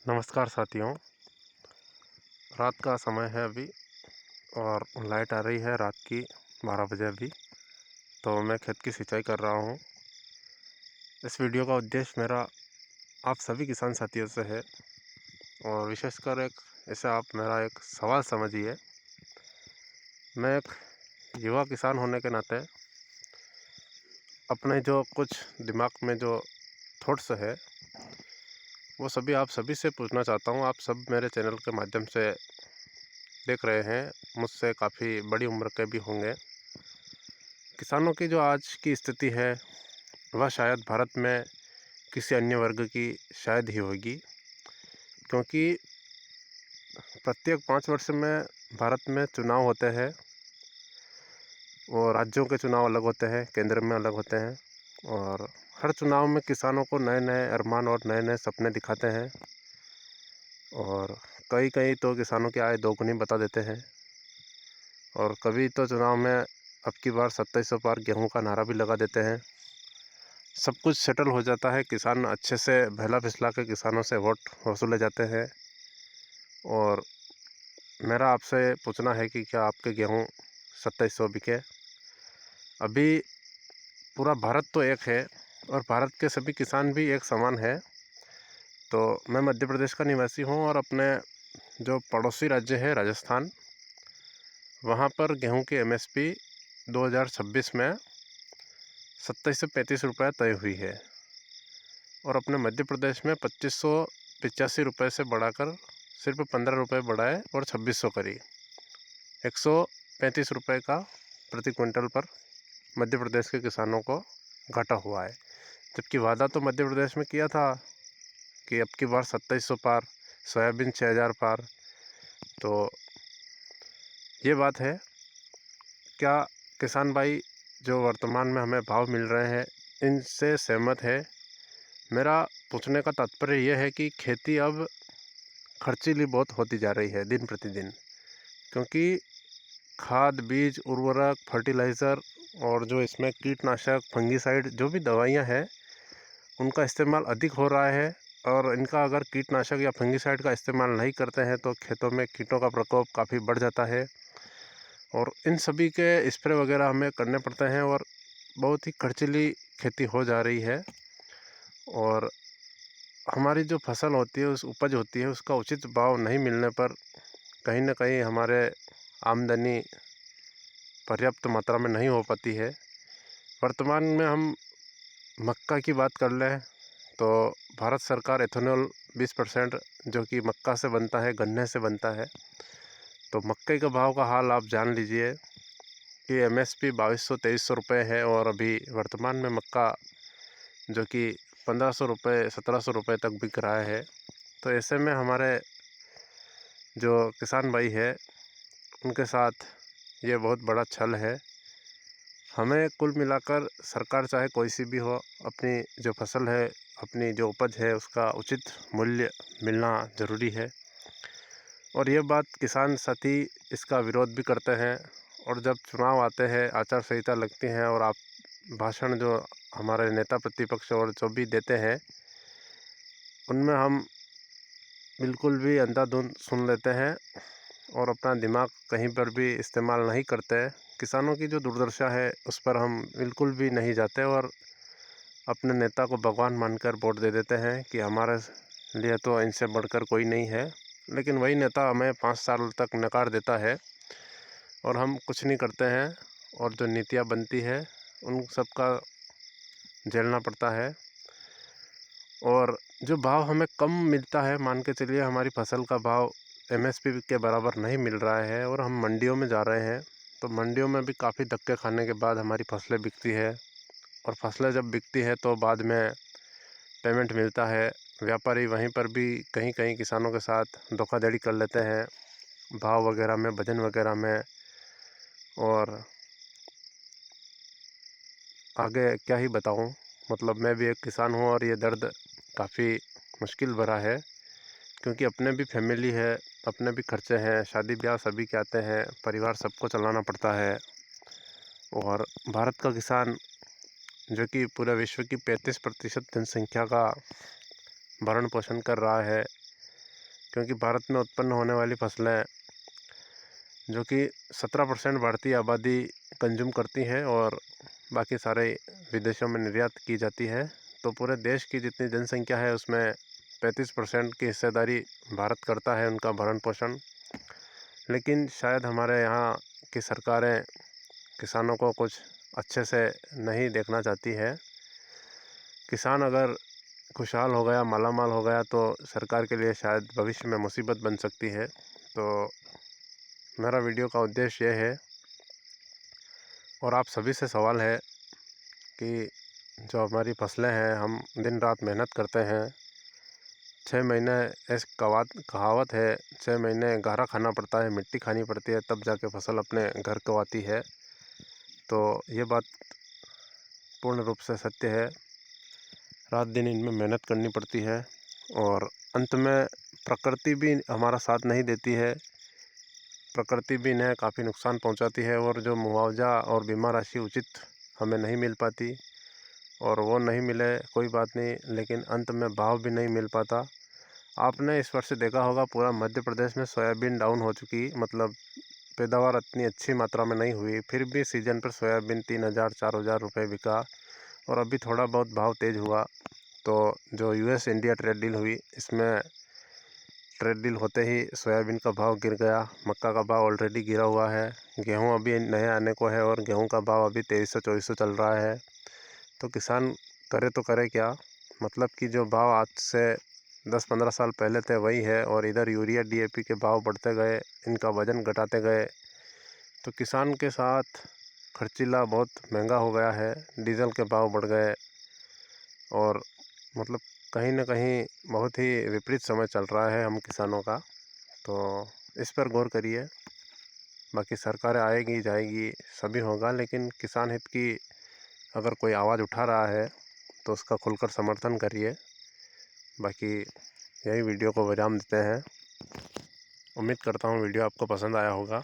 नमस्कार साथियों। रात का समय है अभी और लाइट आ रही है रात की 12 बजे अभी। तो मैं खेत की सिंचाई कर रहा हूँ। इस वीडियो का उद्देश्य मेरा आप सभी किसान साथियों से है और विशेषकर एक ऐसे आप मेरा एक सवाल समझिए। मैं एक युवा किसान होने के नाते अपने जो कुछ दिमाग में जो थॉट्स है वो सभी आप सभी से पूछना चाहता हूँ। आप सब मेरे चैनल के माध्यम से देख रहे हैं, मुझसे काफ़ी बड़ी उम्र के भी होंगे। किसानों की जो आज की स्थिति है वह शायद भारत में किसी अन्य वर्ग की शायद ही होगी, क्योंकि प्रत्येक 5 वर्ष में भारत में चुनाव होते हैं और राज्यों के चुनाव अलग होते हैं, केंद्र में अलग होते हैं। और हर चुनाव में किसानों को नए नए अरमान और नए नए सपने दिखाते हैं और कई कई तो किसानों की आय दोगुनी बता देते हैं। और कभी तो चुनाव में अब की बार 2700 पार गेहूं का नारा भी लगा देते हैं। सब कुछ सेटल हो जाता है, किसान अच्छे से बहला फिसला के किसानों से वोट वसूले जाते हैं। और मेरा आपसे पूछना है कि क्या आपके गेहूँ 2700 बिके? अभी पूरा भारत तो एक है और भारत के सभी किसान भी एक समान है। तो मैं मध्य प्रदेश का निवासी हूँ और अपने जो पड़ोसी राज्य है राजस्थान, वहाँ पर गेहूँ की MSP 2026 में 27 से 35 रुपये तय हुई है और अपने मध्य प्रदेश में 2585 रुपये से बढ़ाकर सिर्फ 15 रुपये बढ़ाए और 2600 करी। 135 रुपये का प्रति क्विंटल पर मध्य प्रदेश के किसानों को घाटा हुआ है। जबकि वादा तो मध्य प्रदेश में किया था कि अब की बार 2700 पार, सोयाबीन 6000 पार। तो ये बात है, क्या किसान भाई जो वर्तमान में हमें भाव मिल रहे हैं इनसे सहमत है? मेरा पूछने का तात्पर्य यह है कि खेती अब खर्चीली बहुत होती जा रही है दिन प्रतिदिन, क्योंकि खाद, बीज, उर्वरक, फर्टिलाइज़र और जो इसमें कीटनाशक, फंगीसाइड जो भी दवाइयाँ हैं उनका इस्तेमाल अधिक हो रहा है। और इनका अगर कीटनाशक या फंगीसाइड का इस्तेमाल नहीं करते हैं तो खेतों में कीटों का प्रकोप काफ़ी बढ़ जाता है और इन सभी के स्प्रे वगैरह हमें करने पड़ते हैं और बहुत ही खर्चीली खेती हो जा रही है। और हमारी जो फसल होती है, उस उपज होती है, उसका उचित भाव नहीं मिलने पर कहीं ना कहीं हमारे आमदनी पर्याप्त मात्रा में नहीं हो पाती है। वर्तमान में हम मक्का की बात कर लें तो भारत सरकार एथेनॉल 20% जो कि मक्का से बनता है, गन्ने से बनता है, तो मक्के के भाव का हाल आप जान लीजिए कि MSP 2200-2300 रुपये है और अभी वर्तमान में मक्का जो कि 1500 रुपये 1700 रुपये तक बिक रहा है। तो ऐसे में हमारे जो किसान भाई है उनके साथ ये बहुत बड़ा छल है। हमें कुल मिलाकर सरकार चाहे कोई सी भी हो, अपनी जो फसल है, अपनी जो उपज है उसका उचित मूल्य मिलना ज़रूरी है। और ये बात किसान साथी इसका विरोध भी करते हैं और जब चुनाव आते हैं, आचार संहिता लगती है और आप भाषण जो हमारे नेता प्रतिपक्ष और जो भी देते हैं उनमें हम बिल्कुल भी अंधाधुंध सुन लेते हैं और अपना दिमाग कहीं पर भी इस्तेमाल नहीं करते। किसानों की जो दुर्दशा है उस पर हम बिल्कुल भी नहीं जाते और अपने नेता को भगवान मानकर वोट दे देते हैं कि हमारे लिए तो इनसे बढ़कर कोई नहीं है। लेकिन वही नेता हमें 5 साल तक नकार देता है और हम कुछ नहीं करते हैं और जो नीतियाँ बनती है उन सब का झेलना पड़ता है। और जो भाव हमें कम मिलता है, मान के चलिए हमारी फसल का भाव MSP के बराबर नहीं मिल रहा है और हम मंडियों में जा रहे हैं, तो मंडियों में भी काफ़ी धक्के खाने के बाद हमारी फसलें बिकती है और फसलें जब बिकती है तो बाद में पेमेंट मिलता है। व्यापारी वहीं पर भी कहीं कहीं किसानों के साथ धोखाधड़ी कर लेते हैं भाव वगैरह में, वजन वगैरह में। और आगे क्या ही बताऊं, मतलब मैं भी एक किसान हूं और ये दर्द काफ़ी मुश्किल भरा है, क्योंकि अपने भी फैमिली है, अपने भी खर्चे हैं, शादी ब्याह सभी के आते हैं, परिवार सबको चलाना पड़ता है। और भारत का किसान जो कि पूरे विश्व की 35% जनसंख्या का भरण पोषण कर रहा है, क्योंकि भारत में उत्पन्न होने वाली फसलें जो कि 17% भारतीय आबादी कंज्यूम करती है और बाकी सारे विदेशों में निर्यात की जाती है, तो पूरे देश की जितनी जनसंख्या है उसमें 35% की हिस्सेदारी भारत करता है उनका भरण पोषण। लेकिन शायद हमारे यहाँ की सरकारें किसानों को कुछ अच्छे से नहीं देखना चाहती है। किसान अगर खुशहाल हो गया, मालामाल हो गया, तो सरकार के लिए शायद भविष्य में मुसीबत बन सकती है। तो मेरा वीडियो का उद्देश्य ये है और आप सभी से सवाल है कि जो हमारी फसलें हैं, हम दिन रात मेहनत करते हैं, 6 महीने ऐसी कहावत है, 6 महीने गारा खाना पड़ता है, मिट्टी खानी पड़ती है, तब जाके फसल अपने घर को आती है। तो ये बात पूर्ण रूप से सत्य है। रात दिन इनमें मेहनत करनी पड़ती है और अंत में प्रकृति भी हमारा साथ नहीं देती है। प्रकृति भी इन्हें काफ़ी नुकसान पहुंचाती है और जो मुआवजा और बीमा राशि उचित हमें नहीं मिल पाती, और वो नहीं मिले कोई बात नहीं, लेकिन अंत में भाव भी नहीं मिल पाता। आपने इस वर्ष देखा होगा पूरा मध्य प्रदेश में सोयाबीन डाउन हो चुकी, मतलब पैदावार इतनी अच्छी मात्रा में नहीं हुई, फिर भी सीजन पर सोयाबीन 3,000-4,000 रुपये बिका और अभी थोड़ा बहुत भाव तेज़ हुआ। तो जो US इंडिया ट्रेड डील हुई, इसमें ट्रेड डील होते ही सोयाबीन का भाव गिर गया, मक्का का भाव ऑलरेडी गिरा हुआ है, गेहूं अभी नए आने को है और गेहूं का भाव अभी 2300-2400 चल रहा है। तो किसान करे तो करे क्या, मतलब कि जो भाव आज से 10-15 साल पहले थे वही है, और इधर यूरिया DAP के भाव बढ़ते गए, इनका वज़न घटाते गए, तो किसान के साथ खर्चीला बहुत महंगा हो गया है, डीजल के भाव बढ़ गए और मतलब कहीं ना कहीं बहुत ही विपरीत समय चल रहा है हम किसानों का। तो इस पर गौर करिए। बाकी सरकारें आएगी जाएगी, सभी होगा, लेकिन किसान हित की अगर कोई आवाज़ उठा रहा है तो उसका खुलकर समर्थन करिए। बाकी यही वीडियो को विराम देते हैं। उम्मीद करता हूँ वीडियो आपको पसंद आया होगा।